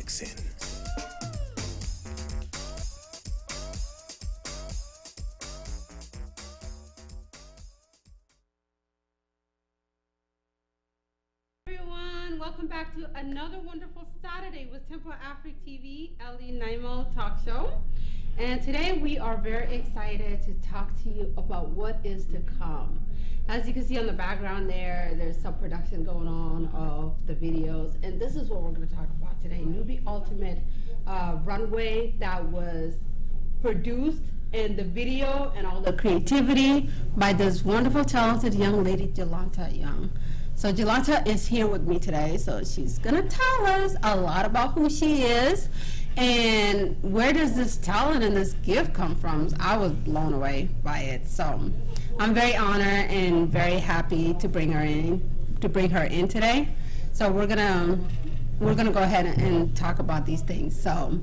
mixing. Everyone, welcome back to another wonderful Saturday with Temple Africa TV, Ellie Naimo Talk Show. And today we are very excited to talk to you about what is to come. As you can see on the background there's some production going on of the videos. And this is what we're going to talk about today. Newbie Ultimate runway that was produced in the video and all the creativity by this wonderful, talented young lady, Jolanta Young. So Jolanta is here with me today, so she's gonna tell us a lot about who she is and where does this talent and this gift come from. I was blown away by it, so I'm very honored and very happy to bring her in today. So we're gonna go ahead and talk about these things. So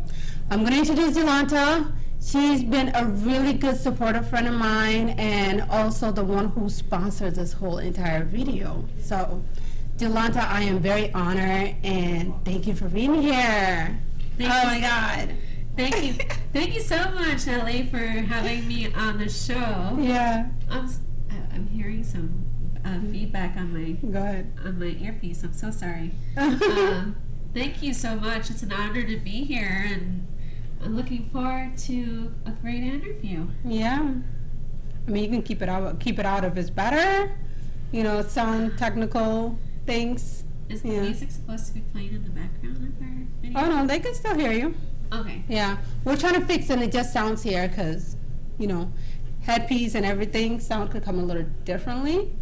I'm gonna introduce Jolanta. She's been a really good supportive friend of mine and also the one who sponsored this whole entire video. So, Jolanta, I am very honored and thank you for being here. My God. Thank you. Thank you so much, Ellie, for having me on the show. Yeah. I'm hearing some feedback on my earpiece. I'm so sorry. Thank you so much. It's an honor to be here, and I'm looking forward to a great interview. Yeah. I mean, you can keep it out if it's better. You know, sound technical things. Is the music supposed to be playing in the background of our video? Oh, no, they can still hear you. Okay. Yeah. We're trying to fix it. It just sounds here because, you know, headpiece and everything, sound could come a little differently.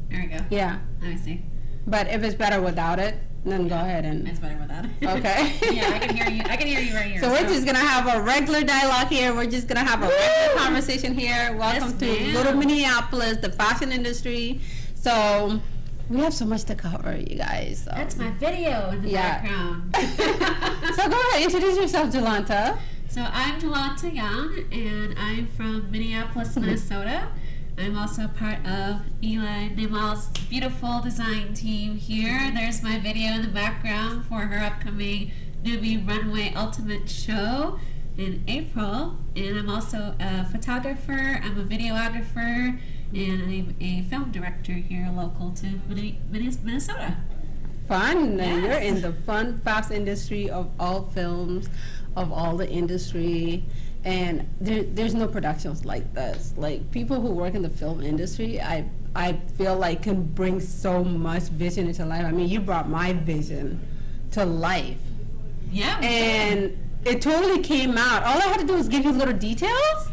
There we go. Yeah. I see. But if it's better without it, then go ahead and... It's better without it. Okay. Yeah, I can hear you. I can hear you right here. So we're just going to have a regular dialogue here. We're just going to have a regular conversation here. Welcome to Little Minneapolis, the fashion industry. So we have so much to cover, you guys. So. That's my video in the background. So go ahead, introduce yourself, Jolanta. So I'm Jolanta Young, and I'm from Minneapolis, Minnesota. I'm also part of Eli Nimal's beautiful design team here. There's my video in the background for her upcoming Newbie Runway Ultimate show in April. And I'm also a photographer, I'm a videographer, and I'm a film director here local to Minnesota. Fun. Yes. You're in the fun, fast industry of all films, of all the industry. And there's no productions like this. Like, people who work in the film industry, I feel like can bring so much vision into life. I mean, you brought my vision to life. Yeah. And it totally came out. All I had to do was give you little details,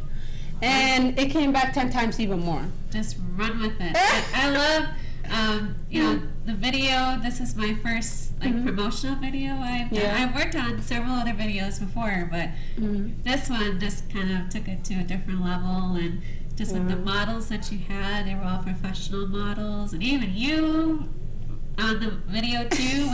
and it came back 10 times even more. Just run with it. I love, you know, the video. This is my first promotional video I've done. I've worked on several other videos before, but this one just kind of took it to a different level. And just with the models that you had, they were all professional models, and even you on the video too.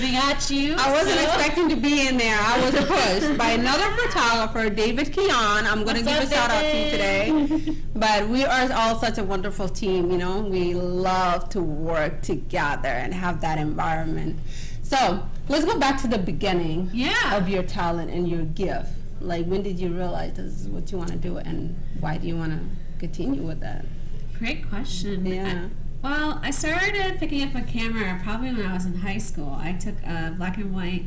We got you. I wasn't expecting to be in there. I was pushed by another photographer, David Keon. I'm going to give a shout out to you today. But we are all such a wonderful team, you know. We love to work together and have that environment. So let's go back to the beginning of your talent and your gift. Like, when did you realize this is what you want to do, and why do you want to continue with that? Great question. Yeah. Well, I started picking up a camera probably when I was in high school. I took a black and white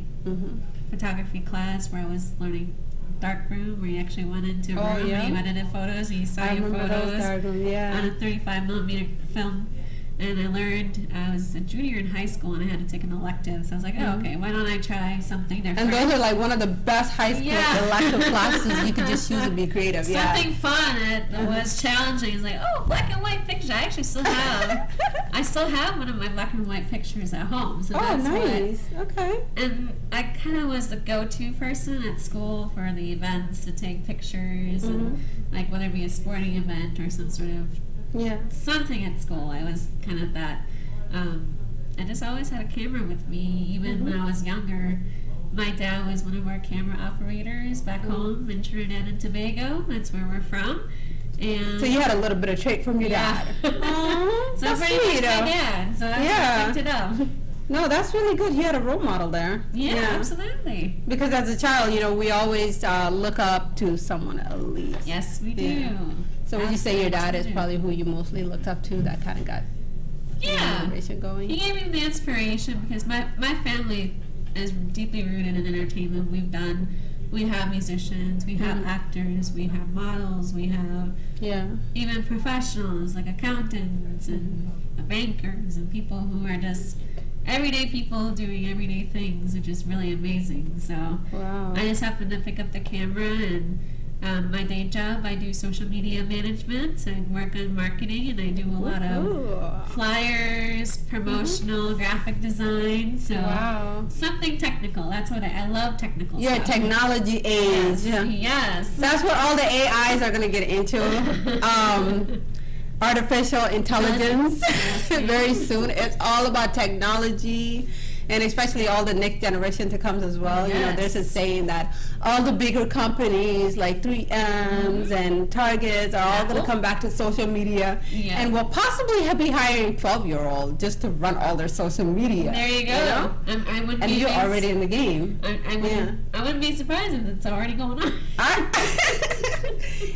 photography class where I was learning darkroom, where you actually went into a room and you edited photos and you saw your photos on a 35mm film. And I learned, I was a junior in high school and I had to take an elective. So I was like, oh, okay, why don't I try something different? And those are like one of the best high school elective classes you could just choose to be creative. Something fun. It was challenging. It's like, oh, black and white pictures. I actually still have. I still have one of my black and white pictures at home. So that's nice. Okay. And I kind of was the go-to person at school for the events to take pictures, and like whether it be a sporting event or some sort of something at school. I was kind of that. I just always had a camera with me, even when I was younger. My dad was one of our camera operators back home in Trinidad and Tobago. That's where we're from. And so you had a little bit of trait from your dad. So pretty much my dad. So that's how I picked it up. No, that's really good. You had a role model there. Yeah, absolutely. Because as a child, you know, we always look up to someone at least. Yes, we do. Yeah. So would you say your dad is probably who you mostly looked up to that kind of got the generation going? He gave me the inspiration because my family is deeply rooted in entertainment. We have musicians, we have actors, we have models, we have even professionals like accountants and bankers and people who are just everyday people doing everyday things, which is really amazing. So I just happen to pick up the camera and my day job, I do social media management. I work on marketing and I do a lot of flyers, promotional graphic design. So something technical. That's what I love technical You're stuff. A technology age. Yes. That's what all the AIs are going to get into. Artificial intelligence very soon. It's all about technology. And especially all the next generation to come as well. You know, there's a saying that all the bigger companies like 3Ms and Targets are all going to come back to social media and will possibly be hiring 12-year-olds just to run all their social media. There you go. You know? And you're already in the game. I wouldn't be surprised if it's already going on.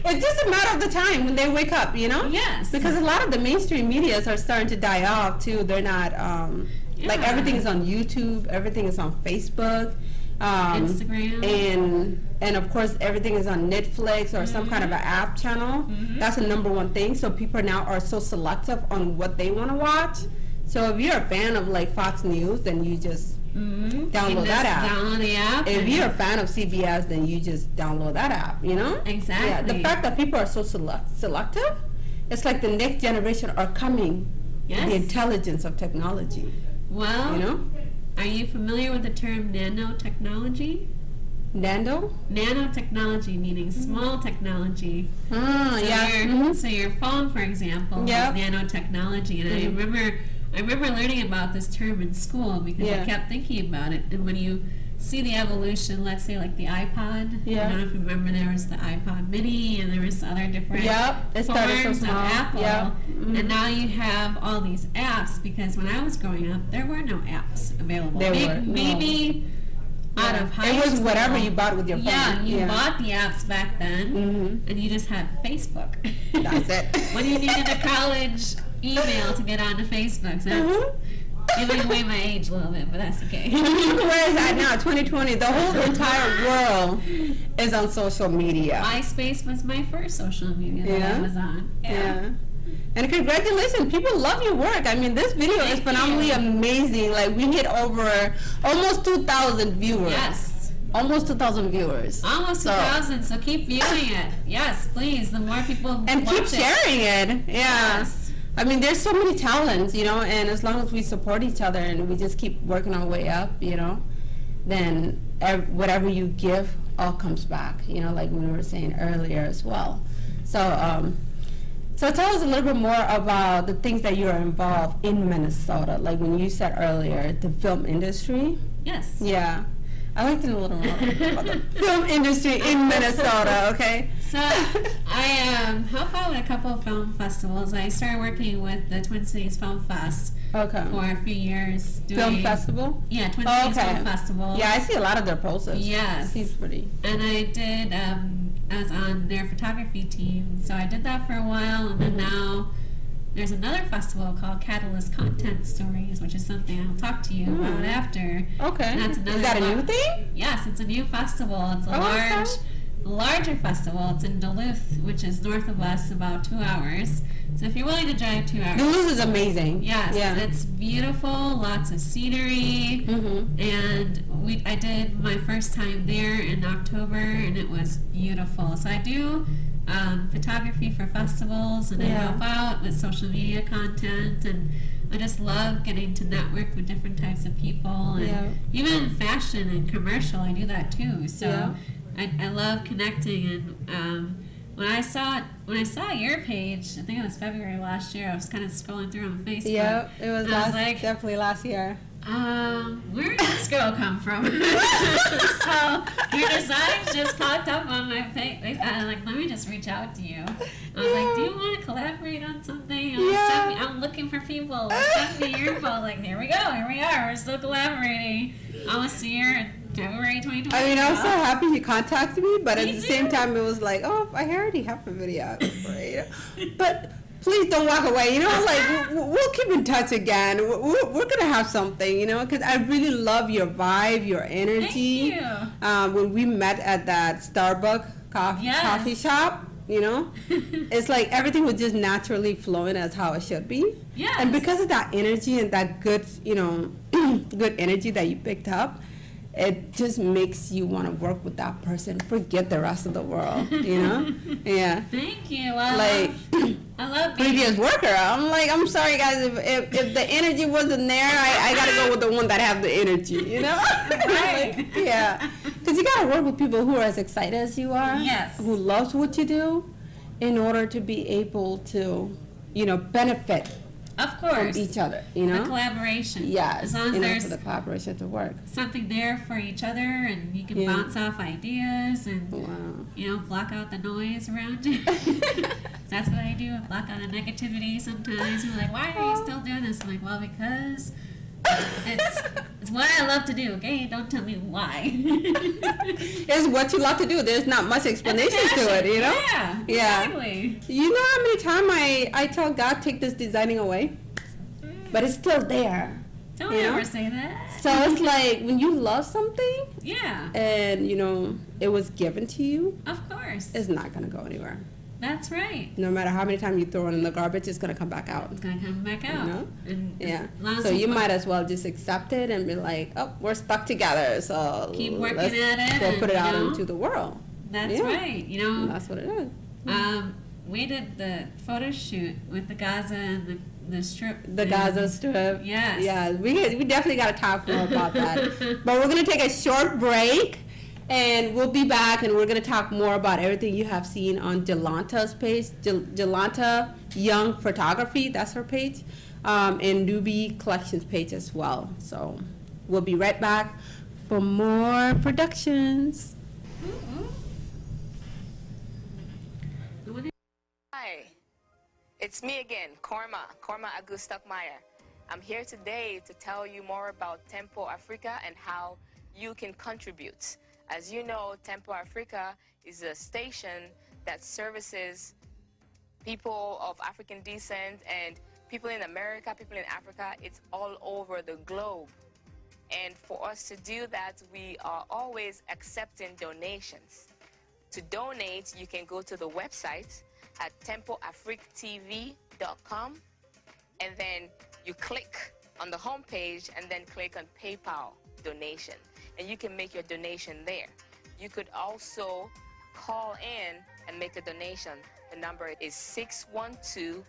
It's just a matter of the time when they wake up, you know? Yes. Because a lot of the mainstream medias are starting to die off too. They're not... Like everything is on YouTube, everything is on Facebook, Instagram, and of course everything is on Netflix or some kind of an app channel. That's the number one thing. So people now are so selective on what they want to watch. So if you're a fan of like Fox News, then you just download that app. Download the app. If you're a fan of CBS, then you just download that app. You know? Exactly. Yeah. The fact that people are so selective, it's like the next generation are coming. Yes. The intelligence of technology. Well, you know? Are you familiar with the term nanotechnology? Nanotechnology, meaning small technology. So your phone, for example, is nanotechnology. And I remember learning about this term in school because I kept thinking about it. And when you see the evolution, let's say like the iPod. I don't know if you remember, there was the iPod Mini and there was other different forms of Apple. And now you have all these apps, because when I was growing up, there were no apps available. Maybe out of high school. It was whatever you bought with your phone. Yeah, you bought the apps back then, and you just had Facebook. That's it. When you needed a college email to get onto Facebook. So giving away my age a little bit, but that's okay. Where is that now? 2020. The whole entire world is on social media. MySpace was my first social media that I was on. And congratulations, people love your work. I mean, this video is phenomenally amazing. Like, we hit over almost 2,000 viewers. Yes. Almost 2,000 viewers. Almost 2,000, so keep viewing it. Yes, please. The more people and keep sharing it. Yes. I mean, there's so many talents, you know, and as long as we support each other and we just keep working our way up, you know, then whatever you give all comes back, you know, like we were saying earlier as well. So, so tell us a little bit more about the things that you're involved in Minnesota, like when you said earlier, the film industry. Yes. Yeah. I'd like to know a little more about the film industry in Minnesota, okay? So I help out with a couple of film festivals. I started working with the Twin Cities Film Fest for a few years. Film festival? Yeah, Twin Cities Film Festival. Yeah, I see a lot of their posters. Yes. Seems pretty. And I did, I was on their photography team, so I did that for a while, and then now there's another festival called Catalyst Content Stories, which is something I'll talk to you about after. Okay. And that's another is that a new thing? Yes, it's a new festival. It's a larger festival. It's in Duluth, which is north of us, about 2 hours. So if you're willing to drive 2 hours. Duluth is amazing. Yes, it's beautiful, lots of scenery, and I did my first time there in October, and it was beautiful. So I do photography for festivals, and I help out with social media content, and I just love getting to network with different types of people, and even fashion and commercial, I do that too. So I love connecting, and when I saw your page, I think it was February last year, I was kind of scrolling through on Facebook. Yeah, it was definitely last year. Where did this girl come from? So your designs just popped up on my page. I'm like, let me just reach out to you. I was like, do you want to collaborate on something? I'm looking for people. Send me your info. Like, here we go. Here we are. We're still collaborating. Almost a year in February 2020. I mean, I was so happy you contacted me, but at the same time, it was like, oh, I already have a video. Right? But please don't walk away, you know, like, we'll keep in touch again. We're going to have something, you know, because I really love your vibe, your energy. Thank you. When we met at that Starbucks coffee shop, you know, it's like everything was just naturally flowing as how it should be. Yes. And because of that energy and that good, you know, good energy that you picked up, it just makes you want to work with that person. Forget the rest of the world, you know? Yeah. Thank you. I love being previous worker. I'm like, I'm sorry, guys. If the energy wasn't there, I got to go with the one that have the energy, you know? Right. Like, yeah. Because you got to work with people who are as excited as you are. Yes. Who loves what you do in order to be able to, you know, benefit of course. from each other, you know? The collaboration. Yes. As long as there's for the collaboration to work. something there for each other and you can bounce off ideas and, you know, block out the noise around you. That's what I do. I block out the negativity sometimes. You're like, why are you still doing this? I'm like, well, because it's what I love to do, okay? Don't tell me why. It's what you love to do. There's not much explanation to it, you know? Yeah, exactly. You know how many times I tell God, take this designing away? But it's still there. Don't ever say that. So it's like when you love something, yeah, and you know it was given to you, of course, it's not gonna go anywhere. That's right. No matter how many times you throw it in the garbage, it's gonna come back out. It's gonna come back out. You know? And yeah. So you might as well just accept it and be like, oh, we're stuck together. So keep working at it. We'll put it out into the world. That's right. You know. And that's what it is. We did the photo shoot with the Gaza and the strip. The Gaza Strip. Yes. Yeah. We definitely got to talk more about that. But we're gonna take a short break. And we'll be back, and we're going to talk more about everything you have seen on Jolanta's page, Jolanta Young Photography, that's her page, and Newbie Collections page as well. So we'll be right back for more productions. Hi, it's me again, Korma Agustak-Meyer. I'm here today to tell you more about Tempo Africa and how you can contribute. As you know, Tempo Africa is a station that services people of African descent and people in America, people in Africa. It's all over the globe. And for us to do that, we are always accepting donations. To donate, you can go to the website at tempoafrictv.com, and then you click on the home page and then click on PayPal donation. And you can make your donation there. You could also call in and make a donation. The number is 612-804-0295.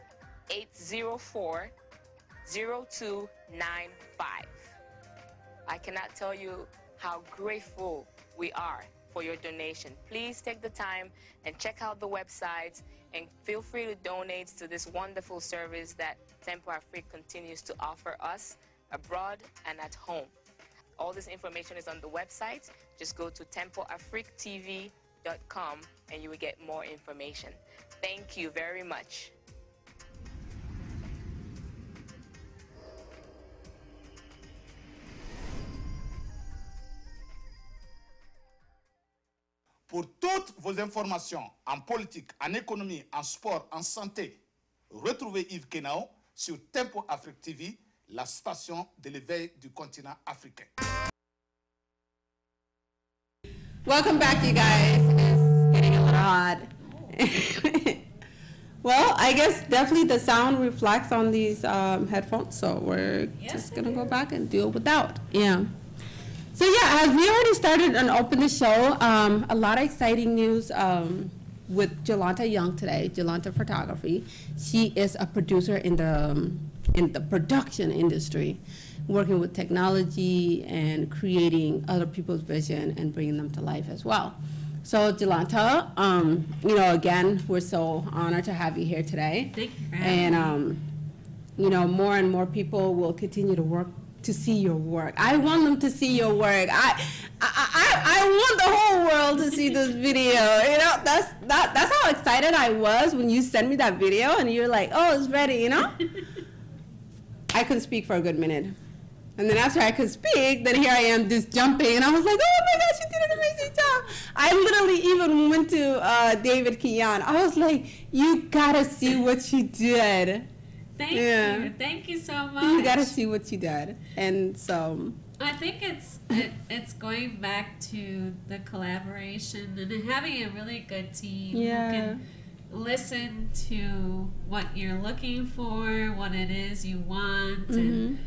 I cannot tell you how grateful we are for your donation. Please take the time and check out the website and feel free to donate to this wonderful service that Tempo Africa continues to offer us abroad and at home. All this information is on the website. Just go to tempoafrictv.com and you will get more information. Thank you very much. Pour toutes vos informations en politique, en économie, en sport, en santé, retrouvez Yves Kenao sur Tempo Afrique TV, la station de l'éveil du continent africain. Welcome back, you guys. It's getting a little hot. Well, I guess definitely the sound reflects on these headphones, so we're just going to go back and deal without. Yeah. So yeah, as we already started and opened the show, a lot of exciting news with Jolanta Young today, Jolanta Photography. She is a producer in the production industry, working with technology and creating other people's vision and bringing them to life as well. So Jolanta, you know, again, we're so honored to have you here today. Thank you for having me. And you know, more and more people will continue to work to see your work. I want them to see your work. I want the whole world to see this video. You know, that's how excited I was when you sent me that video and you're like, oh, it's ready, you know? I couldn't speak for a good minute. And then after I could speak, then here I am just jumping. And I was like, oh my gosh, you did an amazing job. I literally even went to David Kian. I was like, you gotta see what you did. Thank you. Thank you so much. You gotta see what you did. And so I think it's going back to the collaboration and having a really good team who can listen to what you're looking for, what it is you want. And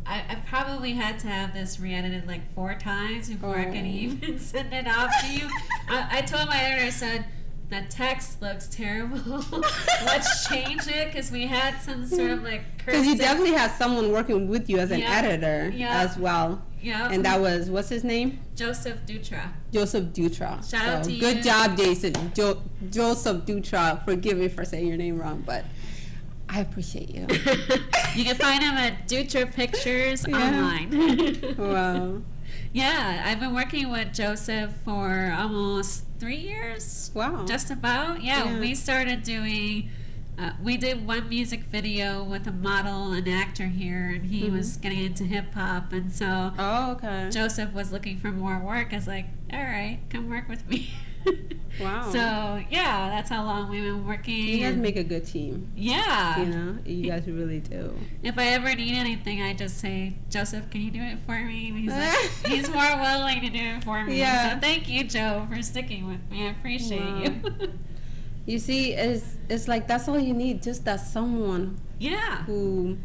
I probably had to have this re-edited like 4 times before I could even send it off to you. I told my editor, I said, that text looks terrible. Let's change it, because we had some sort of like because you definitely had someone working with you as an editor as well. Yeah. And that was, what's his name? Joseph Dutra. Joseph Dutra. Shout out to you. Good job, Jason. Joseph Dutra. Forgive me for saying your name wrong, but I appreciate you. You can find him at Dutra Pictures online. Wow. Yeah, I've been working with Joseph for almost 3 years. Wow. Just about. Yeah. We started doing, we did one music video with a model and actor here, and he was getting into hip hop, and so Joseph was looking for more work. I was like, all right, come work with me. Wow. So yeah, that's how long we've been working. You guys make a good team. Yeah. You know, you guys really do. If I ever need anything, I just say, Joseph, can you do it for me? And he's like, he's more willing to do it for me. Yeah. So thank you, Joe, for sticking with me. I appreciate you. You see, it's like that's all you need, just that someone who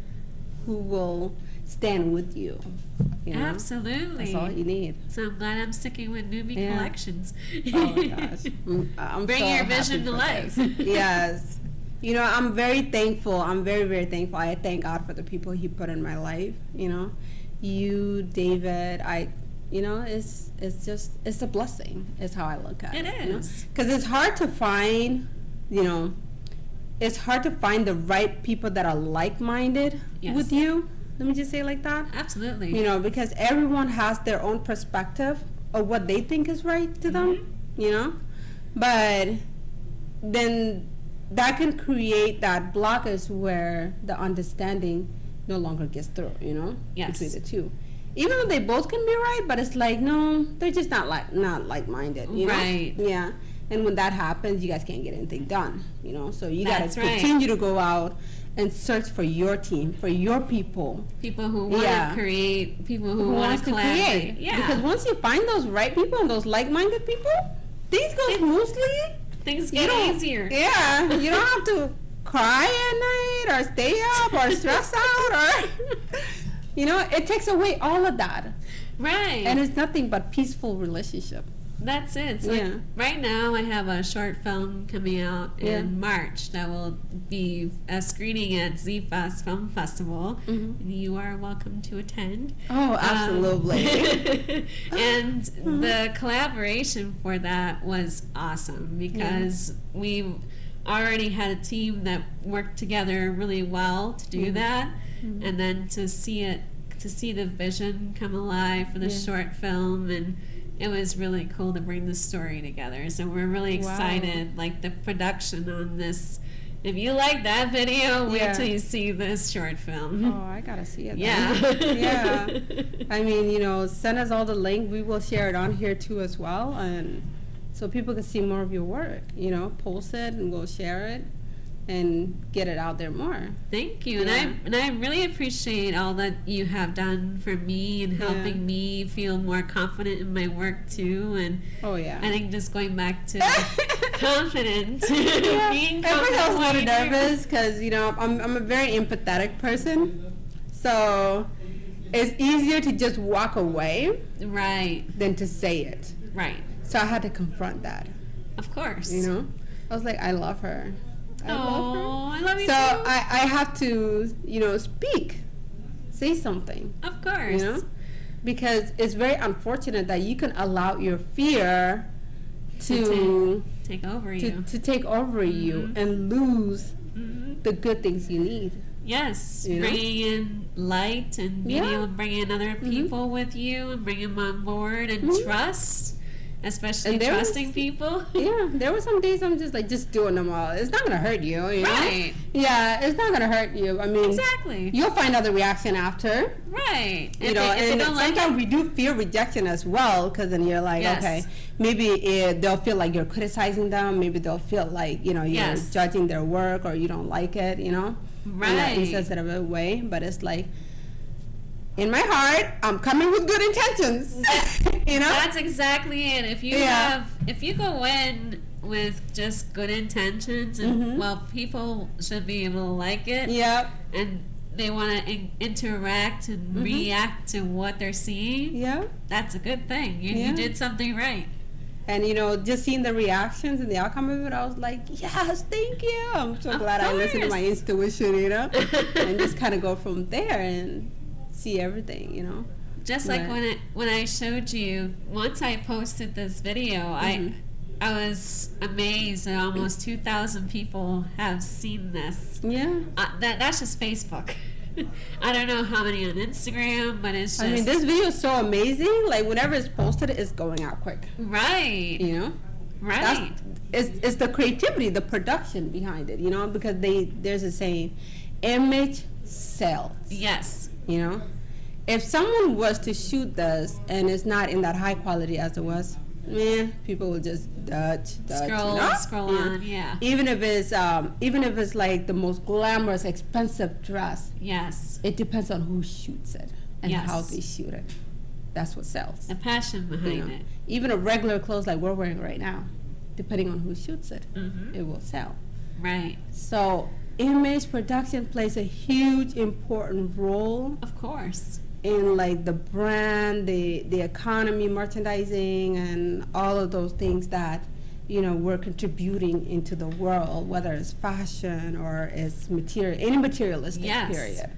will stand with you. You know? Absolutely. That's all you need. So I'm glad I'm sticking with Newbie Collections. Oh my gosh. I'm Bring so your vision to life. Yes. You know, I'm very thankful. I'm very, very thankful. I thank God for the people He put in my life. You know, you, David, you know, it's a blessing is how I look at it. It is. Because it's hard to find, you know, it's hard to find the right people that are like-minded with you. Let me just say it like that. Absolutely. You know, because everyone has their own perspective of what they think is right to them, you know? But then that can create that blockage where the understanding no longer gets through, you know? Yes. Between the two. Even though they both can be right, but it's like, no, they're just not like-minded, you know? Right. Yeah. And when that happens, you guys can't get anything done, you know? So you got to right. continue to go out and search for your team, for your people. People who want to create, people who want to collaborate. Yeah. Because once you find those right people and those like-minded people, things go smoothly. Things get easier. Yeah. You don't have to cry at night or stay up or stress out or, you know, it takes away all of that. Right. And it's nothing but peaceful relationship. That's it. So like right now I have a short film coming out in March that will be a screening at Z-Fest Film Festival. And you are welcome to attend. Oh, absolutely. And the collaboration for that was awesome because we already had a team that worked together really well to do that. And then to see the vision come alive for the short film, and it was really cool to bring the story together. So we're really excited, like the production on this. If you like that video, wait till you see this short film. Oh, I gotta see it. Yeah. I mean, you know, send us all the link. We will share it on here too as well, and so people can see more of your work. You know, post it and we'll share it and get it out there more. Thank you. And I really appreciate all that you have done for me and helping me feel more confident in my work too. And I think just going back to confidence. Being confident. At first I was a little nervous because, you know, I'm a very empathetic person. So it's easier to just walk away than to say it. Right. So I had to confront that. Of course. You know? I was like, I love her. I love you so too. I have to, you know, say something. Of course. You know, because it's very unfortunate that you can allow your fear to take over you, to take over you and lose the good things you need. Yes, You know? bringing in light and being able to bring in other people with you and bring them on board and trust, especially And trusting people. Yeah, there were some days I'm just like, just doing them all. It's not gonna hurt you, you know? Right. Yeah, it's not gonna hurt you. I mean, Exactly. you'll find out the reaction after. Right. You know, if they and don't like sometimes it, we do fear rejection as well, because then you're like, Yes. okay, maybe they'll feel like you're criticizing them. Maybe they'll feel like, you know, you're Yes. judging their work or you don't like it, you know, in that Right. insensitive way. But it's like, in my heart, I'm coming with good intentions. You know? that's exactly it. If you if you go in with just good intentions and well, people should be able to like it. Yep. And they want to interact and react to what they're seeing. Yeah. That's a good thing. You did something right. And, you know, just seeing the reactions and the outcome of it, I was like, yes, thank you. I'm so glad I listened to my intuition, you know, and just kind of go from there and see everything, you know. Just like when I showed you, once I posted this video, I was amazed that almost 2,000 people have seen this. Yeah. That's just Facebook. I don't know how many on Instagram, but it's just... I mean, this video is so amazing. Like, whenever it's posted, it's going out quick. Right. You know? Right. It's the creativity, the production behind it, you know? Because there's a saying, image sells. Yes. You know? If someone was to shoot this and it's not in that high quality as it was, people will just Scroll, you know? scroll on, yeah. Even if it's like the most glamorous, expensive dress, Yes. it depends on who shoots it and Yes. how they shoot it. That's what sells. The passion behind You know? it. Even a regular clothes like we're wearing right now, depending on who shoots it, it will sell. Right. So image production plays a huge, important role Of course. in like the brand, the economy, merchandising, and all of those things that, you know, we're contributing into the world, whether it's fashion or it's any materialistic period,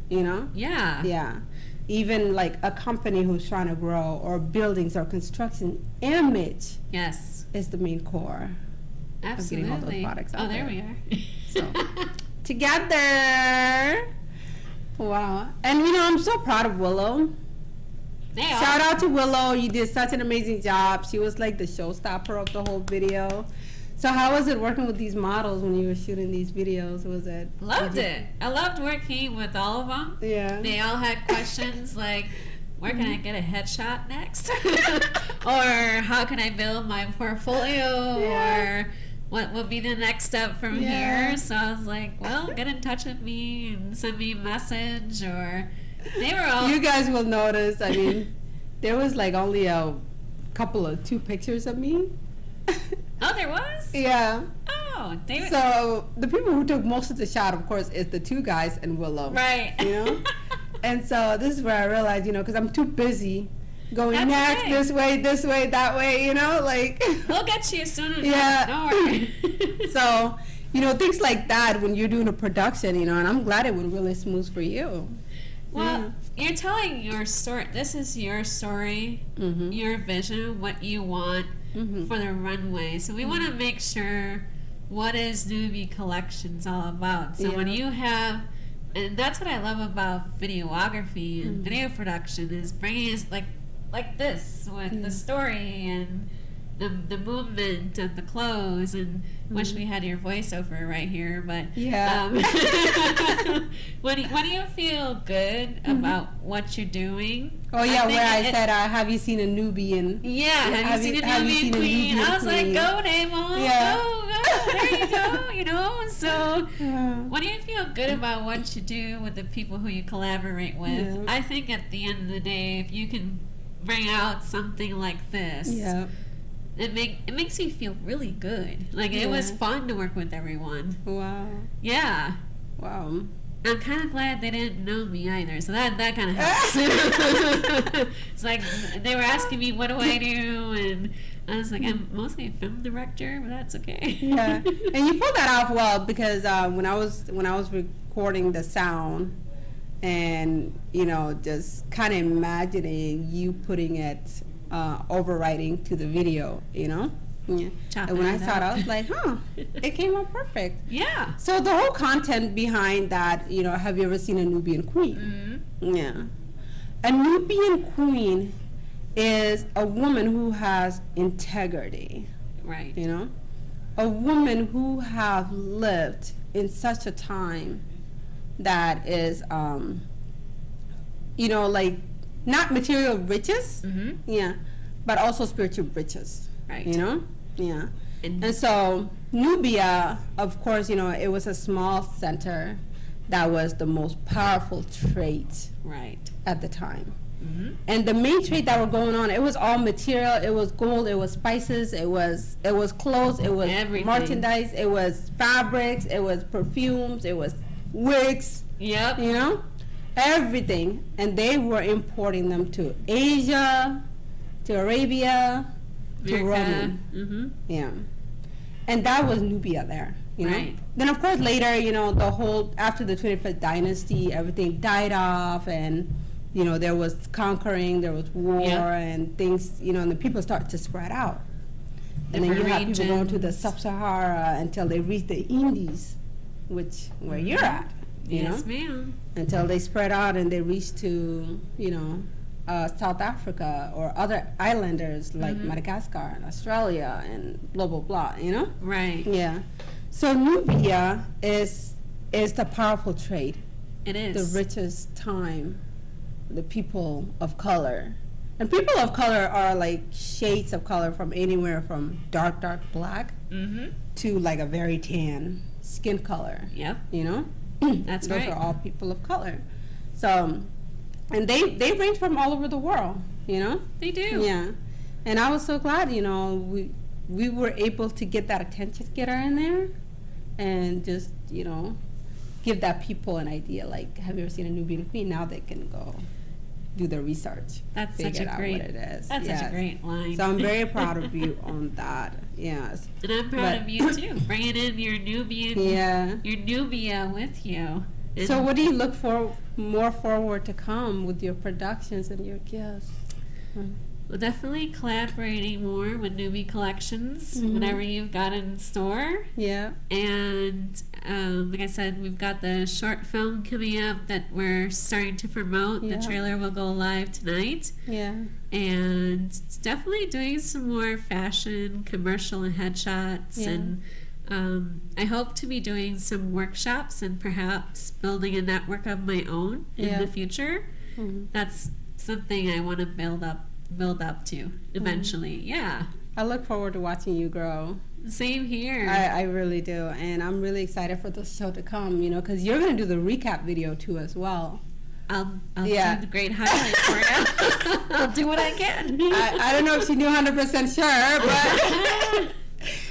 you know? Yeah. Yeah. Even like a company who's trying to grow, or buildings or construction, image Yes. is the main core Absolutely. of getting all those products out there there. we are. So, together. Wow. And, you know, I'm so proud of Willow. They are. Shout out to Willow. You did such an amazing job. She was like the showstopper of the whole video. So how was it working with these models when you were shooting these videos? Was it? Loved it. I loved working with all of them. Yeah. They all had questions like, where can I get a headshot next? Or how can I build my portfolio? Yeah. Or what will be the next step from here? So I was like, well, get in touch with me and send me a message. Or they were all... You guys will notice, I mean, there was like only a couple of 2 pictures of me. Oh, there was? Yeah. Oh, they... So the people who took most of the shot, of course, is the 2 guys and Willow. Right. You know? And so this is where I realized, you know, because I'm too busy going That's next, okay. this way, that way, you know, like. We'll get you soon enough. Yeah. Don't worry. So, you know, things like that when you're doing a production, you know, and I'm glad it went really smooth for you. Well, you're telling your story. This is your story, your vision, what you want for the runway. So we want to make sure what is Newbie Collections all about. So when you have, and that's what I love about videography and video production, is bringing us like this with the story and the movement and the clothes, and wish we had your voiceover right here, but when do you feel good about what you're doing? Oh yeah, where I said, have you seen a Nubian? Yeah, have you seen a Nubian queen? I was like, go Nemo, go, there you go, you know. So when do you feel good about what you do with the people who you collaborate with? I think at the end of the day, if you can bring out something like this, it makes you feel really good. Like it was fun to work with everyone. Wow. Yeah. Wow. I'm kind of glad they didn't know me either, so that kind of helps. It's like they were asking me, what do I do? And I was like, I'm mostly a film director, but that's okay. Yeah, and you pulled that off well, because when I was recording the sound, and you know, just kind of imagining you putting it overwriting to the video, you know. Yeah. Chop And when I it saw it, up. I was like, huh, it came out perfect. Yeah. So the whole content behind that, you know, have you ever seen a Nubian queen? Yeah. A Nubian queen is a woman who has integrity, Right. you know? A woman who have lived in such a time that is, you know, like not material riches, yeah, but also spiritual riches, Right. you know? Yeah. And And so Nubia, of course, you know, it was a small center that was the most powerful trade right. at the time. And the main trade that were going on, it was all material. It was gold. It was spices. It was clothes. It was Everything. merchandise. It was fabrics. It was perfumes. It was wigs. Yep. You know, everything. And they were importing them to Asia, to Arabia, to Rome. Mm-hmm. Yeah. And that was Nubia there, you know. Right. Then of course later, you know, the whole after the 25th dynasty, everything died off, and you know there was conquering, there was war, Yeah. and things, you know, and the people start to spread out. And then you Different have people going to the regions. sub-Sahara until they reach the Indies, which where you're at, you Yes, know, ma'am. until they spread out and they reach to, you know, South Africa or other islanders like Madagascar and Australia and blah blah blah, you know. Right. Yeah. So Nubia is the powerful trade, It is. the richest time, the people of color. And people of color are like shades of color from anywhere from dark black Mm-hmm. to like a very tan skin color, Yep. you know. That's Those right. are all people of color. So, and they range from all over the world, you know. They do. Yeah, and I was so glad, you know, we were able to get that attention getter in there, and just, you know, give that people an idea. Like, have you ever seen a Nubian queen? Now they can go do their research. That's figure such a out great. what it is. That's such Yes. a great line. So I'm very proud of you on that. Yes. and I'm proud but- of you too, bringing in your Nubian, Yeah. your Nubia with you. And So what do you look for more forward to come with your productions and your gifts? Well, definitely collaborating more with Newbie Collections, Mhm. whatever you've got in store. Yeah. And like I said, we've got the short film coming up that we're starting to promote. Yeah. The trailer will go live tonight. Yeah. And definitely doing some more fashion, commercial, and headshots. Yeah. And I hope to be doing some workshops and perhaps building a network of my own in Yeah. the future. Mhm. That's something I want to build up to eventually. Yeah. I look forward to watching you grow. Same here. I really do, and I'm really excited for the show to come. You know, because you're gonna do the recap video too as well. I'll Yeah. do the great highlight for you. I'll do what I can. I don't know if she's 100% sure, but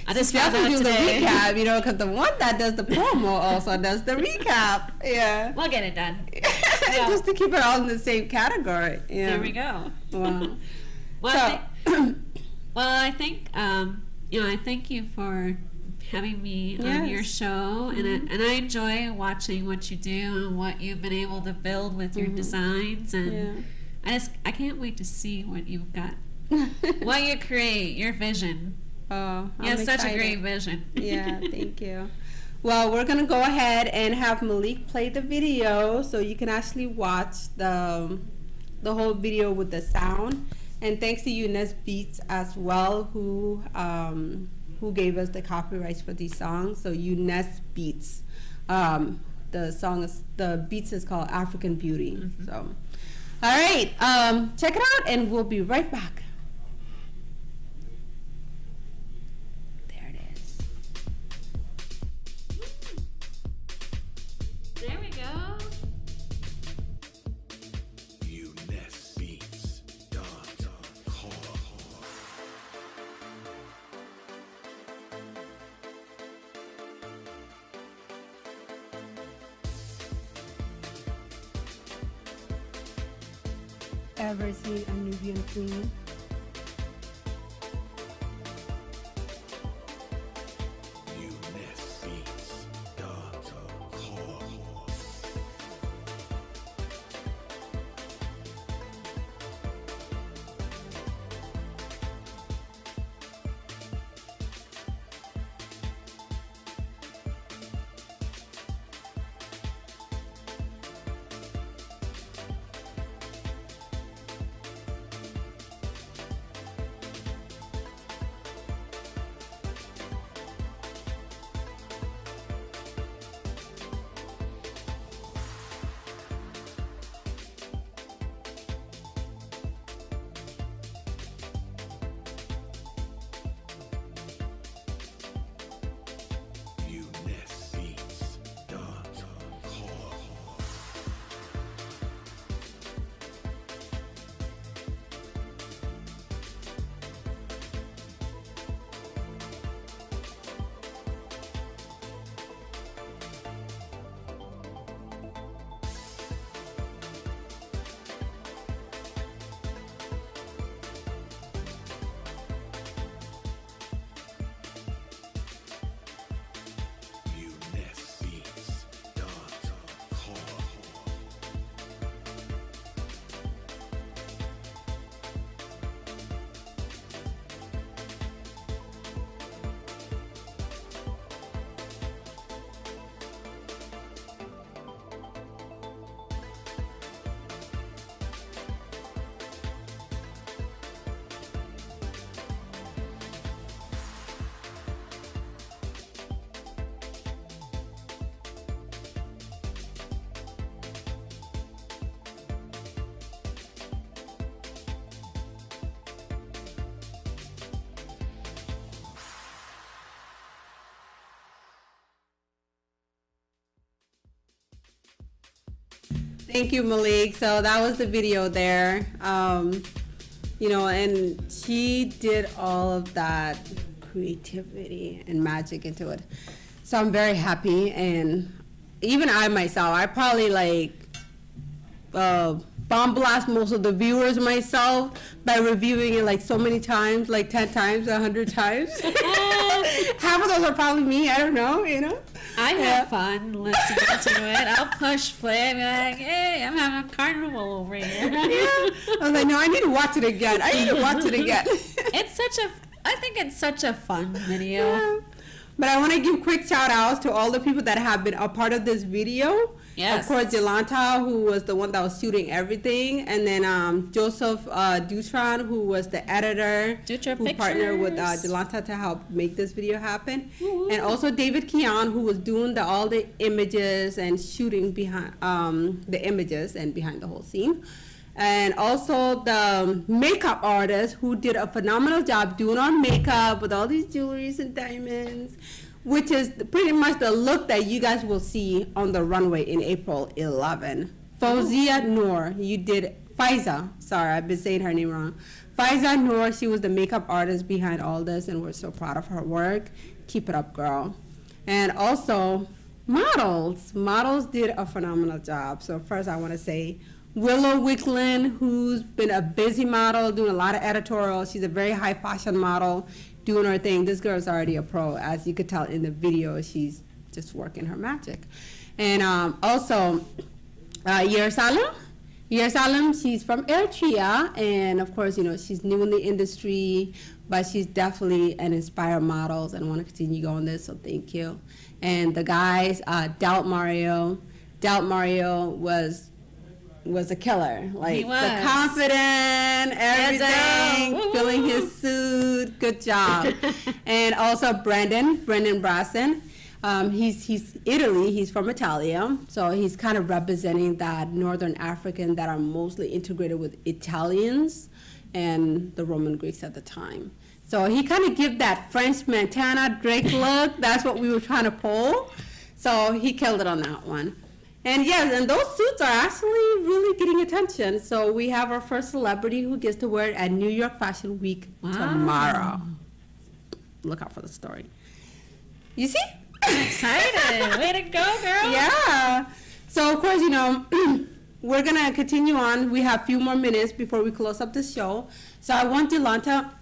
I just she found has to out do today. the recap. You know, because the one that does the promo also does the recap. Yeah. We'll get it done. Just to keep it all in the same category. Yeah. There we go. Wow. Well, So, I think I thank you for having me on Yes. your show, and I enjoy watching what you do and what you've been able to build with your designs, and I can't wait to see what you've got, what you create, your vision. Oh, You have I'm such a excited. great vision. Yeah, thank you. Well, we're gonna go ahead and have Malik play the video, so you can actually watch the whole video with the sound. And thanks to Eunice Beats as well, who gave us the copyrights for these songs. So Eunice Beats, the beats is called African Beauty. So, all right, check it out, and we'll be right back. There it is. There we go. Eunice Beats, dot com. Ever seen a Nubian queen? Eunice Beats, dot com. Thank you, Malik. So that was the video there. You know, and she did all of that creativity and magic into it. So I'm very happy, and even I myself, I probably like bomb blast most of the viewers myself by reviewing it like so many times, like 10 times, 100 times. Half of those are probably me, I don't know, you know. I have fun listening to it. I'll push play and be like, hey, I'm having a carnival over here. Yeah. I was like, no, I need to watch it again. I think it's such a fun video. Yeah. But I want to give quick shout outs to all the people that have been a part of this video. Yes. Of course, Jolanta, who was the one that was shooting everything. And then Joseph Dutron, who was the editor. Who partnered with Jolanta to help make this video happen. Woo-hoo. And also David Keon, who was doing all the images and shooting behind the images and behind the whole scene. And also the makeup artist who did a phenomenal job doing our makeup with all these jewelries and diamonds, which is pretty much the look that you guys will see on the runway in April 11. Fauzia Noor, you did Faiza. Sorry, I've been saying her name wrong. Faiza Noor, she was the makeup artist behind all this, and we're so proud of her work. Keep it up, girl. And also models. Models did a phenomenal job. So first I want to say Willow Wicklin, who's been a busy model, doing a lot of editorials. She's a very high fashion model, doing her thing. This girl's already a pro. As you could tell in the video, she's just working her magic. And also, Yerusalem. Yerusalem, she's from Eritrea, and of course, you know, she's new in the industry, but she's definitely an inspired model, and want to continue going this, so thank you. And the guys, Doubt Mario. Doubt Mario was a killer. Like the confident, everything, filling his suit. Good job. And also Brendan Brasson. He's Italy. He's from Italia, so he's kind of representing that Northern African that are mostly integrated with Italians and the Roman Greeks at the time. So he kind of give that French Montana Drake look. That's what we were trying to pull. So he killed it on that one. And yes, and those suits are actually really getting attention. So we have our first celebrity who gets to wear it at New York Fashion Week tomorrow. Look out for the story. You see? I'm excited. Way to go, girl. Yeah. So, of course, you know, we're going to continue on. We have a few more minutes before we close up the show. So I want Jolanta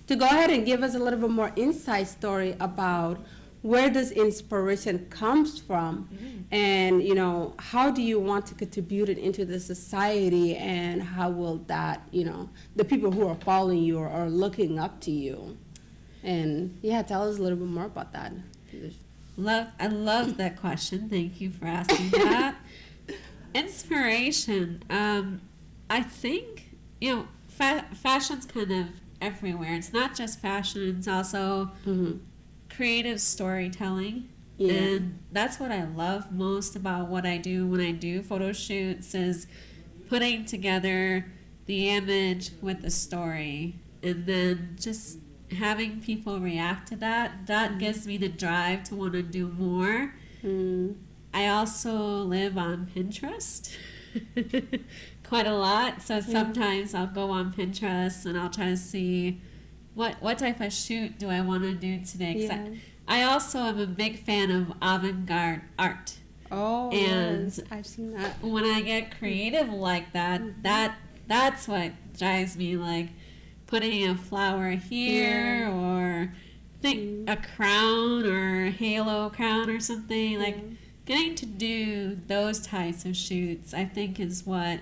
to go ahead and give us a little bit more inside story about where this inspiration comes from, and you know, how do you want to contribute it into the society, and how will that, you know, the people who are following you or are looking up to you, and yeah, tell us a little bit more about that. I love that question. Thank you for asking that. Inspiration. I think, you know, fashion's kind of everywhere. It's not just fashion. It's also creative storytelling, and that's what I love most about what I do when I do photo shoots, is putting together the image with the story, and then just having people react to that gives me the drive to want to do more. I also live on Pinterest quite a lot, so sometimes I'll go on Pinterest and I'll try to see what type of shoot do I want to do today? 'Cause I also am a big fan of avant-garde art. Oh, and yes, I've seen that. When I get creative like that, that's what drives me. Like putting a flower here, or a crown or a halo crown or something. Like getting to do those types of shoots, I think, is what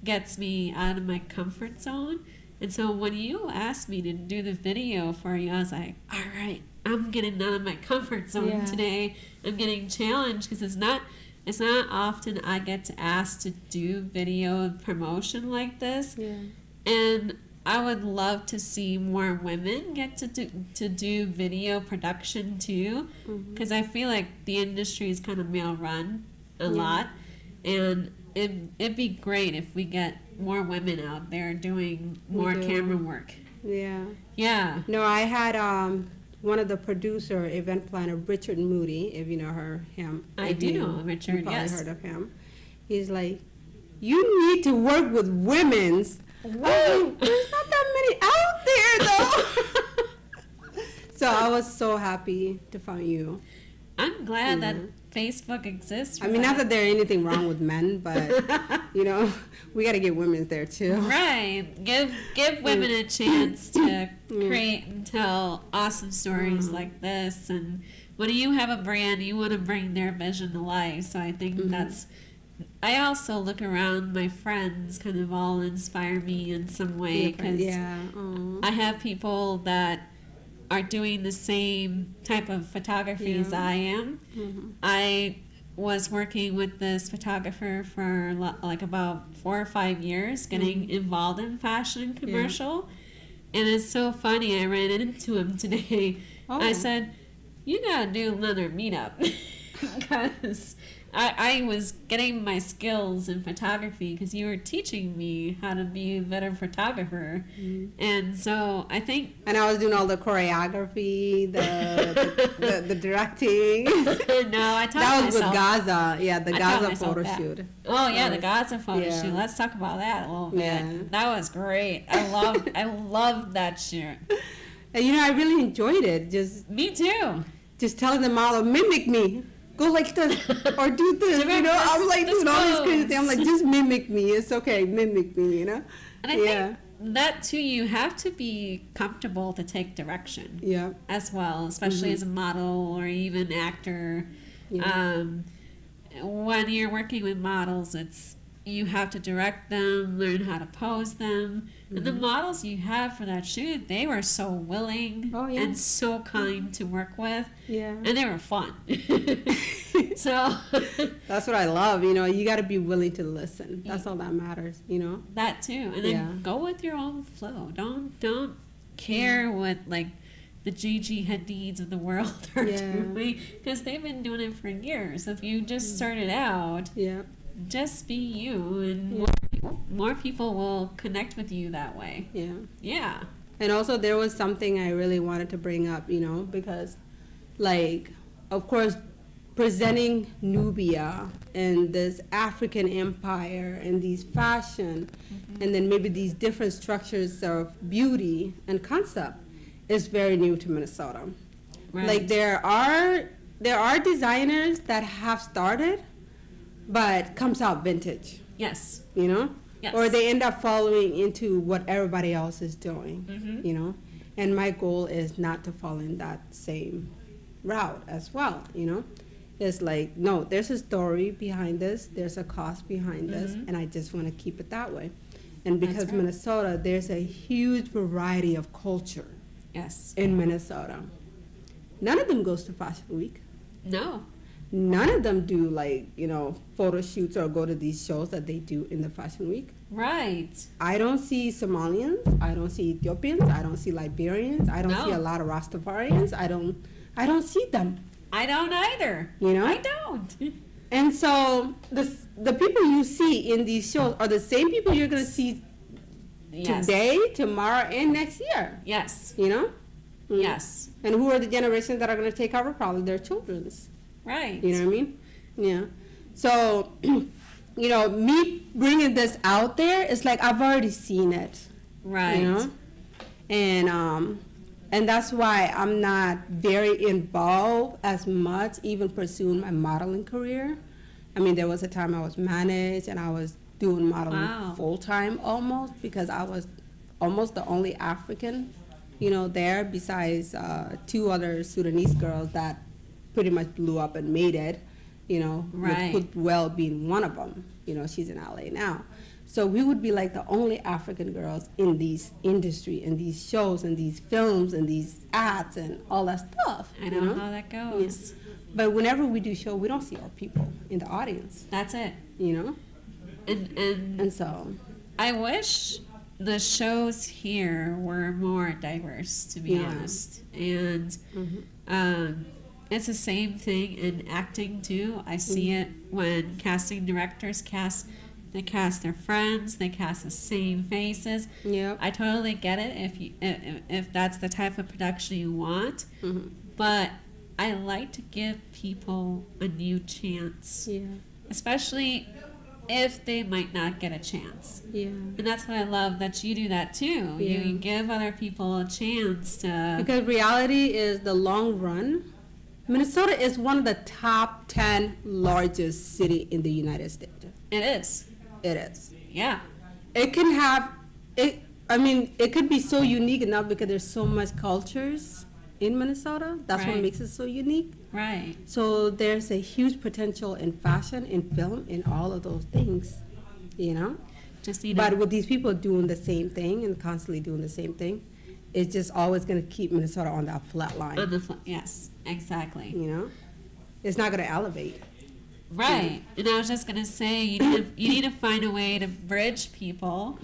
gets me out of my comfort zone. And so when you asked me to do the video for you, I was like, all right, I'm getting out of my comfort zone today. I'm getting challenged, because it's not often I get to ask to do video promotion like this. And I would love to see more women get to do video production too, because I feel like the industry is kind of male run a lot, and it'd be great if we get more women out there doing more camera work. Yeah. No, I had one of the producer, event planner, Richard Moody, if you know him. I do know Richard, you probably heard of him. He's like, you need to work with women's. Oh, there's not that many out there though. So I was so happy to find you. I'm glad that Facebook exists. I mean, not that there's anything wrong with men, but you know, we got to get women there too. Right. Give women a chance to create and tell awesome stories like this. And when you have a brand, you want to bring their vision to life. So I think that's. I also look around, my friends kind of all inspire me in some way because I have people that are doing the same type of photography as I am. I was working with this photographer for like about 4 or 5 years, getting involved in fashion and commercial. And it's so funny, I ran into him today. I said, you gotta do another meetup because I was getting my skills in photography because you were teaching me how to be a better photographer. And so I think... And I was doing all the choreography, the directing. No, I taught that was myself. with Gaza. Yeah, the Gaza photo shoot. Oh, yeah, the Gaza photo shoot. Let's talk about that a little bit. Yeah. That was great. I loved that shoot. And, you know, I really enjoyed it. Me too. Just telling the model, mimic me. Go like this or do this, you know. I'm like doing all these crazy things. I'm like, just mimic me. It's okay, mimic me, you know. And I think that too, you have to be comfortable to take direction. Yeah. As well, especially as a model or even actor. Yeah. When you're working with models, you have to direct them, learn how to pose them. And the models you have for that shoot, they were so willing and so kind to work with. Yeah. And they were fun. So that's what I love, you know, you got to be willing to listen. That's all that matters, you know. That too. And then go with your own flow. Don't care what like the Gigi Hadids of the world are doing, because they've been doing it for years. If you just started out, just be you, and more people will connect with you that way. Yeah. Yeah. And also there was something I really wanted to bring up, you know, because like, of course, presenting Nubia and this African empire and these fashion and then maybe these different structures of beauty and concept is very new to Minnesota. Right. Like there are designers that have started but comes out vintage. Yes. You know? Yes. Or they end up following into what everybody else is doing, you know? And my goal is not to follow in that same route as well, you know? It's like, no, there's a story behind this, there's a cost behind this, and I just want to keep it that way. And because Minnesota, there's a huge variety of culture in Minnesota. None of them goes to Fashion Week. No. None of them do, like, you know, photo shoots or go to these shows that they do in the Fashion Week. Right. I don't see Somalians. I don't see Ethiopians. I don't see Liberians. I don't see a lot of Rastafarians. I don't see them. I don't either. You know? I don't. And so the people you see in these shows are the same people you're going to see today, tomorrow, and next year. Yes. You know? Yes. And who are the generations that are going to take over? Probably their children's. Right. You know what I mean? Yeah. So, you know, me bringing this out there, it's like I've already seen it. Right. You know? And that's why I'm not very involved as much, even pursuing my modeling career. I mean, there was a time I was managed and I was doing modeling full-time almost, because I was almost the only African, you know, there, besides 2 other Sudanese girls that pretty much blew up and made it, you know, with Well being one of them. You know, she's in LA now. So we would be like the only African girls in these industry, in these shows, and these films, and these ads, and all that stuff. I know how that goes. Yeah. But whenever we do show, we don't see our people in the audience. That's it. You know? And so I wish the shows here were more diverse, to be honest. And it's the same thing in acting too. I see it when casting directors they cast their friends, they cast the same faces. Yeah, I totally get it if that's the type of production you want. But I like to give people a new chance. Yeah, especially if they might not get a chance. Yeah. And that's what I love, that you do that too. Yeah. You give other people a chance to... Because reality is the long run. Minnesota is one of the top 10 largest city in the United States. It is. It is. Yeah. It can have, it could be so unique enough because there's so much cultures in Minnesota. That's what Right. makes it so unique. Right. So there's a huge potential in fashion, in film, in all of those things, you know? Just need But to... with these people doing the same thing and constantly doing the same thing, it's just always going to keep Minnesota on that flat line, On the yes, exactly. you know? It's not going to elevate. Right. And I was just going to say, you need to find a way to bridge people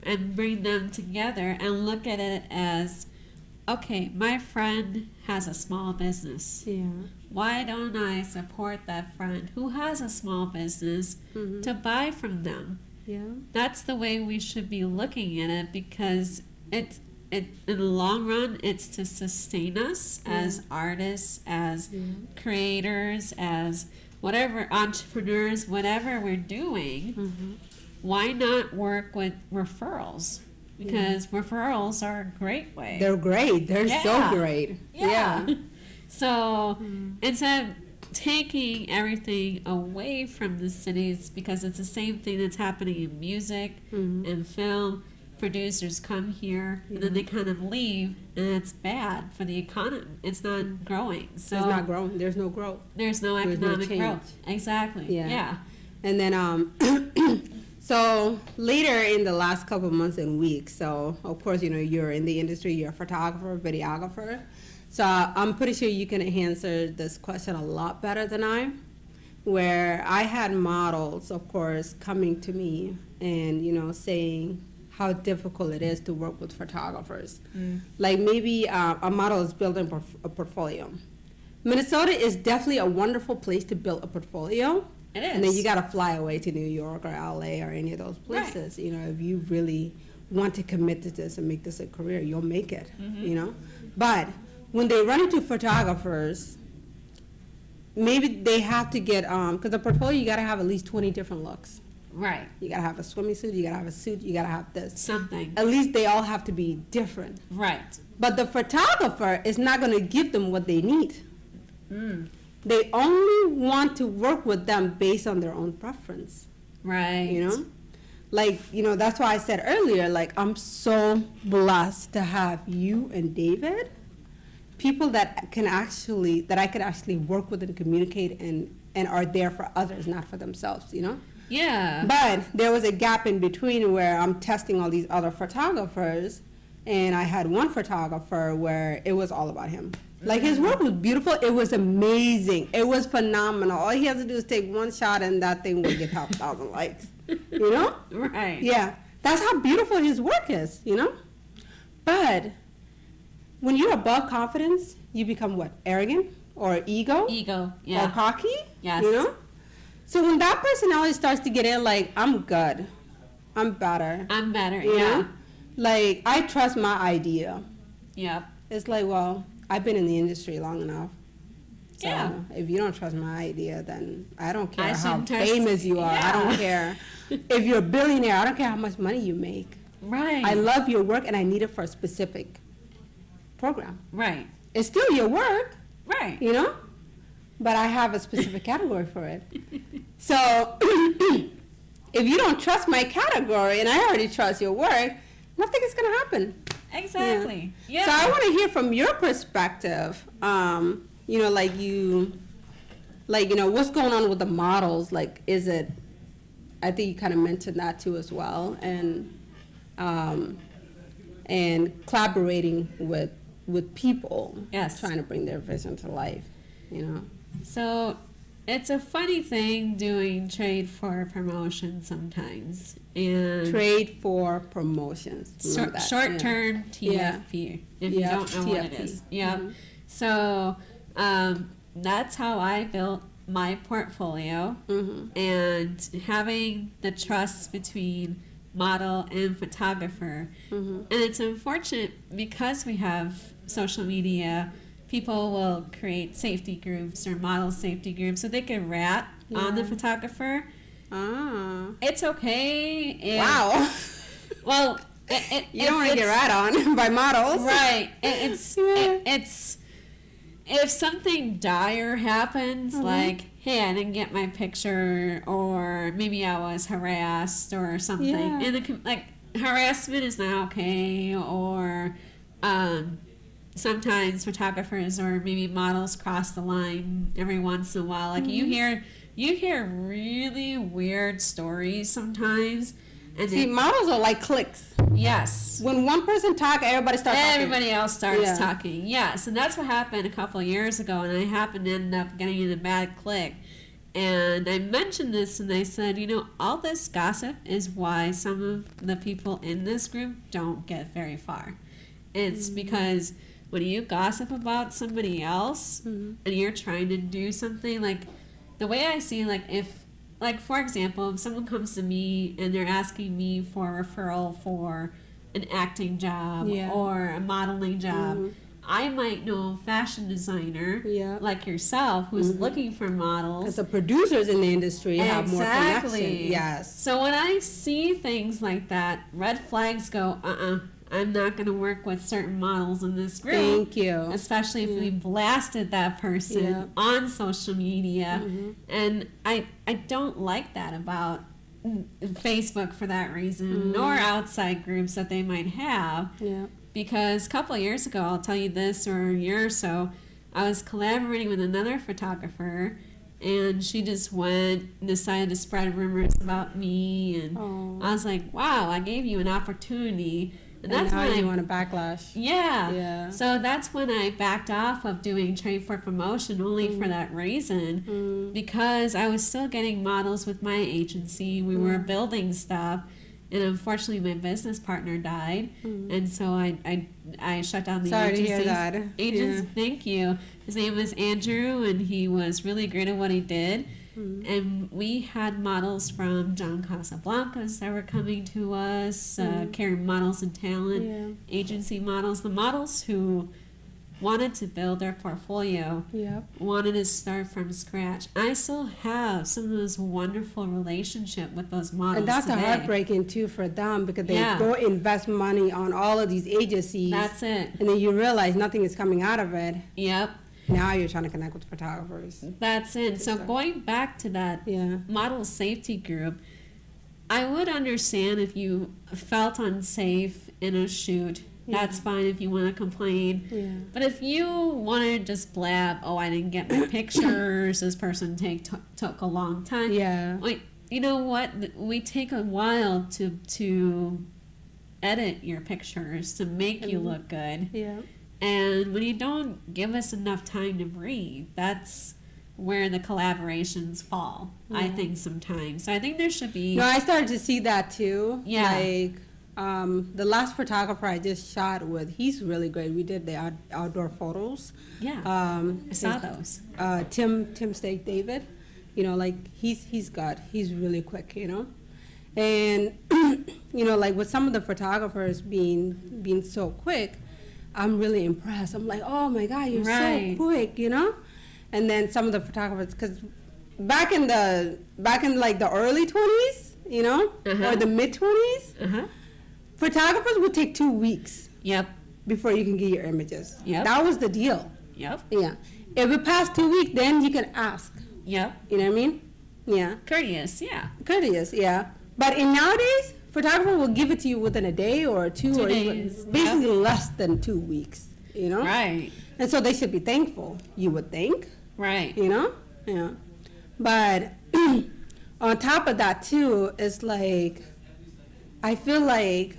and bring them together and look at it as, okay, my friend has a small business. Yeah. Why don't I support that friend who has a small business to buy from them? Yeah. That's the way we should be looking at it, because in the long run, it's to sustain us as artists, as creators, as whatever, entrepreneurs, whatever we're doing. Why not work with referrals? Because referrals are a great way. They're great. They're Yeah. so great. Yeah. So instead of taking everything away from the cities, because it's the same thing that's happening in music and film, producers come here and then they kind of leave, and it's bad for the economy. It's not growing. So It's not growing. There's no growth. there's no There's no economic change. growth. Exactly. Yeah. Yeah. And then, so later in the last couple of months and weeks, so of course, you know, you're in the industry, you're a photographer, videographer. So I'm pretty sure you can answer this question a lot better than I, where I had models, of course, coming to me and, you know, saying how difficult it is to work with photographers. Like maybe a model is building a portfolio. Minnesota is definitely a wonderful place to build a portfolio. It is. And then you got to fly away to New York or LA or any of those places. You know, if you really want to commit to this and make this a career, you'll make it, you know. But when they run into photographers, maybe they have to get, because a portfolio, you got to have at least 20 different looks. Right. You got to have a swimming suit, you got to have a suit, you got to have this. Something. At least they all have to be different. Right. But the photographer is not going to give them what they need. They only want to work with them based on their own preference. Right. You know? Like, you know, that's why I said earlier, like, I'm so blessed to have you and David, people that I could actually work with and communicate and are there for others, not for themselves, you know? Yeah. But there was a gap in between where I'm testing all these other photographers, and I had one photographer where it was all about him. Like, his work was beautiful. It was amazing. It was phenomenal. All he has to do is take one shot, and that thing will get 1,000 likes. You know? Right. Yeah. That's how beautiful his work is, you know? But when you're above confidence, you become what? Arrogant? Or ego? Ego. Yeah. Or cocky? Yes. You know? So when that personality starts to get in, like, I'm good. I'm better. I'm better. You Yeah. know? Like, I trust my idea. Yep. It's like, well, I've been in the industry long enough. So Yeah. if you don't trust my idea, then I don't care I how shouldn't trust- famous you are. I Yeah. don't care. If you're a billionaire, I don't care how much money you make. Right. I love your work and I need it for a specific program. Right. It's still your work, Right. you know? But I have a specific category for it. So if you don't trust my category and I already trust your work, nothing is going to happen. Exactly. Yeah. So I want to hear from your perspective, you know, like you know, what's going on with the models? Like, is it, I think you kind of mentioned that too as well, and collaborating with people, Yes. trying to bring their vision to life, you know. So it's a funny thing doing trade for promotion sometimes. And Trade for promotions. Remember that, short yeah. term TFP, if you Yeah, don't know what it TFP. is. Yeah. Mhm. So that's how I built my portfolio, Mhm. and having the trust between model and photographer. Mhm. And it's unfortunate because we have social media, people will create safety groups or model safety groups so they can rat on the Yeah. photographer. It's okay. Wow. Well, you don't want to get right on by models. Right. It's if something dire happens, like, hey, I didn't get my picture, or maybe I was harassed or something. Yeah. And like, harassment is not okay, or sometimes photographers or maybe models cross the line every once in a while. Like, you hear really weird stories sometimes. And See, models are like clicks. Yes. When one person talks, everybody starts talking. Everybody else starts talking. Yes, and that's what happened a couple of years ago, and I happened to end up getting in a bad click. And I mentioned this, and I said, you know, all this gossip is why some of the people in this group don't get very far. It's because when you gossip about somebody else, and you're trying to do something, like, the way I see, like, like, for example, if someone comes to me and they're asking me for a referral for an acting job or a modeling job, I might know a fashion designer like yourself who's looking for models. Because the producers in the industry have more connection. Yes. So when I see things like that, red flags go, I'm not going to work with certain models in this group. Thank you. Especially if we blasted that person on social media. And I don't like that about Facebook for that reason, nor outside groups that they might have. Because a couple of years ago, I'll tell you this, or a year or so, I was collaborating with another photographer, and she just went and decided to spread rumors about me. And I was like, wow, I gave you an opportunity. And that's when you want a backlash. Yeah. So that's when I backed off of doing trade for promotion, only for that reason, because I was still getting models with my agency. We were building stuff, and unfortunately my business partner died, and so I shut down the agency. Sorry to hear that. Thank you. His name was Andrew, and he was really great at what he did. And we had models from John Casablancas that were coming to us, Karen Models and Talent, agency models, the models who wanted to build their portfolio, wanted to start from scratch. I still have some of those wonderful relationships with those models. And that's today. heartbreaking too for them, because they go invest money on all of these agencies. That's it. And then you realize nothing is coming out of it. Yep. Now you're trying to connect with photographers. That's it. So going back to that model safety group, I would understand if you felt unsafe in a shoot. That's fine if you want to complain. But if you want to just blab, oh, I didn't get my pictures, this person took a long time. Like, you know what? We take a while to edit your pictures to make you look good. And when you don't give us enough time to breathe, that's where the collaborations fall, I think, sometimes. So I think there should be... No, I started to see that too. Yeah. Like, the last photographer I just shot with, he's really great. We did the outdoor photos. Yeah, I saw those. Tim Stake David, you know, like, he's really quick, you know. And, you know, like, with some of the photographers being so quick, I'm really impressed. I'm like, oh my God, you're so quick, you know? And then some of the photographers, because back in like the early 20s, you know, or the mid 20s, photographers would take 2 weeks. Before you can get your images. That was the deal. Yeah. If it passed 2 weeks, then you can ask. You know what I mean? Courteous, But in nowadays, photographer will give it to you within a day or 2 2 or days. even basically less than 2 weeks, you know? And so they should be thankful, you would think. You know? But on top of that too, it's like, I feel like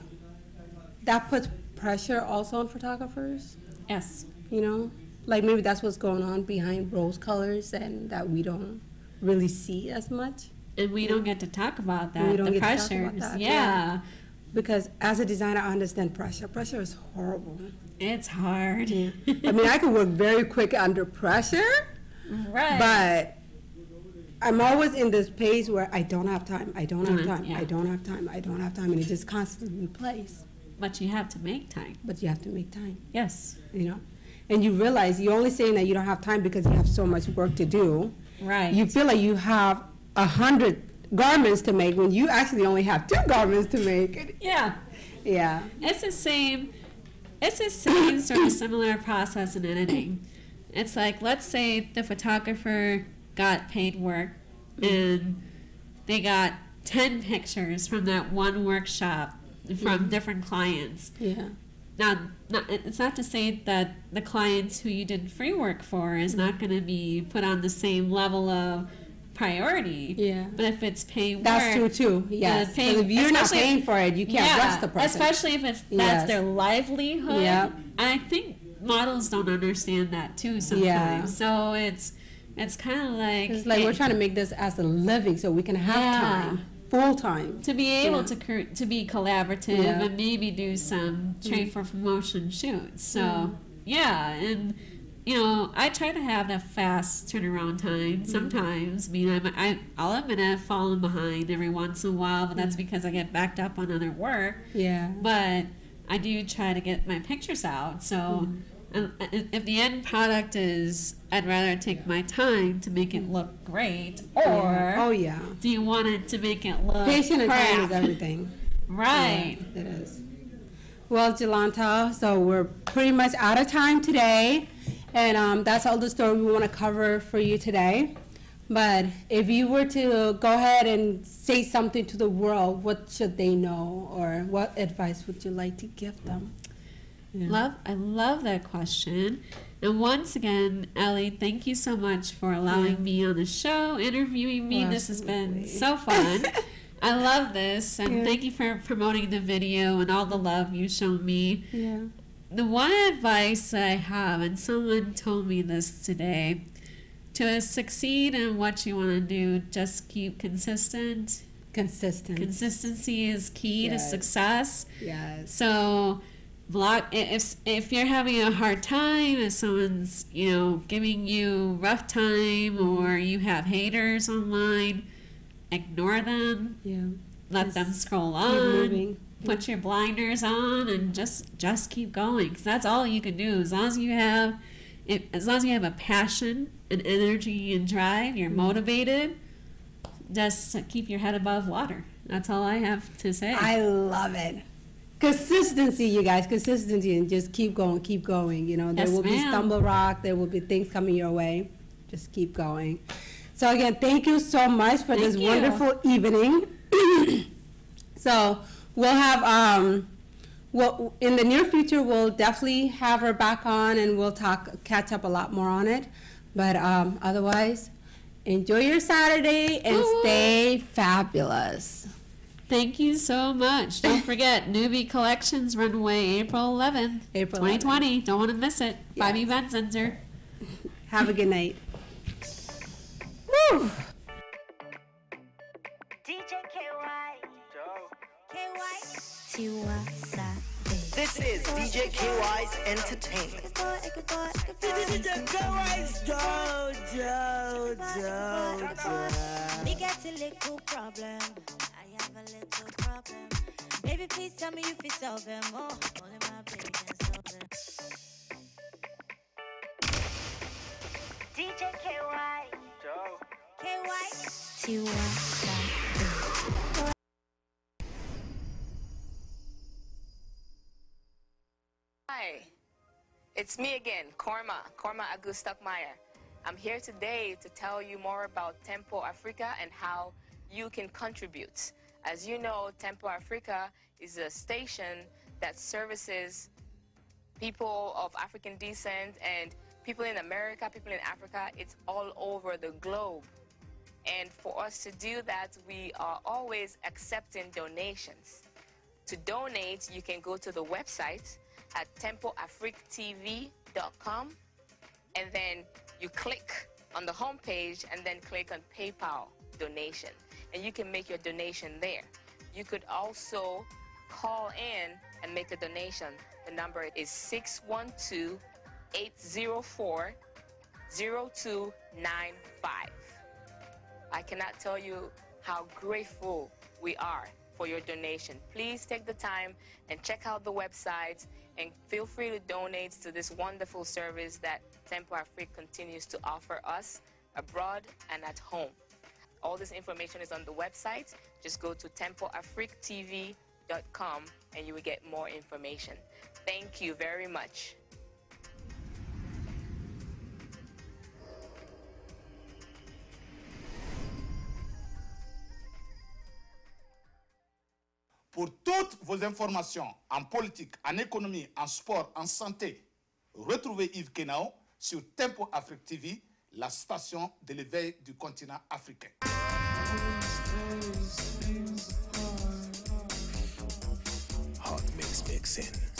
that puts pressure also on photographers. You know? Like, maybe that's what's going on behind rose colors and that we don't really see as much. And we don't get to talk about that. We don't the get pressures. to talk about that. Because as a designer, I understand pressure. Pressure is horrible. It's hard. I mean, I can work very quick under pressure. But I'm always in this pace where I don't have time. I don't have time. I don't have time. I don't have time. And it just constantly plays. But you have to make time. You know? And you realize you're only saying that you don't have time because you have so much work to do. You feel like you have 100 garments to make when you actually only have 2 garments to make. Yeah. Yeah. It's the same sort of similar process in editing. It's like, let's say the photographer got paid work and they got 10 pictures from that one workshop from different clients. Yeah. Now, it's not to say that the clients who you did free work for is not going to be put on the same level of priority. Yeah. But if it's paid work, That's true too. Yes. Because if you're not paying for it, you can't rush the person. Especially if that's their livelihood. Yeah. And I think models don't understand that too sometimes. Yeah. So it's kind of like, it's like we're trying to make this as a living so we can have time, full time, to be able to be collaborative and maybe do some trade for promotion shoots. So and you know, I try to have that fast turnaround time sometimes. I mean, I'll admit I've fallen behind every once in a while, but that's because I get backed up on other work. Yeah. But I do try to get my pictures out. So if the end product is, I'd rather take my time to make it look great, or do you want it to make it look patient and crap? time is everything. Right. Yeah, it is. Well, Jolanta, so we're pretty much out of time today. And that's all the story we want to cover for you today. But if you were to go ahead and say something to the world, what should they know, or what advice would you like to give them? Yeah. I love that question. And once again, Ellie, thank you so much for allowing me on the show, interviewing me. This has been so fun. I love this, and thank you for promoting the video and all the love you showed me. Yeah. The one advice I have, and someone told me this today, to succeed in what you want to do, just keep consistent. Consistency is key to success. Yes. So, if you're having a hard time, if someone's giving you rough time, or you have haters online, ignore them. Yeah. Let them scroll on. Keep moving. Put your blinders on and just keep going, because that's all you can do. As long as you have a passion and energy and drive, you're motivated, just keep your head above water. That's all I have to say. I love it. Consistency, you guys, consistency, and just keep going. You know, there will be stumble rock, there will be things coming your way. Just keep going. So again, thank you so much for this wonderful evening. So we'll have, in the near future, we'll definitely have her back on, and we'll catch up a lot more on it. But otherwise, enjoy your Saturday and stay fabulous. Thank you so much. Don't forget, Newbie Collections Runway, April 11th, 2020. Don't want to miss it. 5 Event Center. Have a good night. Woo! DJ KY. This is DJ KY's Entertainment. DJ KY's Me got a little problem. I have a little problem. Baby, please tell me if you solve them. Oh, only my baby can solve them. DJ KY. KY. Hi, it's me again, Korma Agu-Stockmeyer. I'm here today to tell you more about Tempo Africa and how you can contribute. As you know, Tempo Africa is a station that services people of African descent and people in America, people in Africa. It's all over the globe. And for us to do that, we are always accepting donations. To donate, you can go to the website at tempoafrictv.com, and then you click on the home page and then click on PayPal donation, and you can make your donation there. You could also call in and make a donation. The number is 612-804-0295. I cannot tell you how grateful we are for your donation. Please take the time and check out the website, and feel free to donate to this wonderful service that Tempo Afrique continues to offer us abroad and at home. All this information is on the website. Just go to tempoafrictv.com and you will get more information. Thank you very much. Pour toutes vos informations en politique, en économie, en sport, en santé, retrouvez Yves Kenao sur Tempo Afrique TV, la station de l'éveil du continent africain. Hot mix mixing.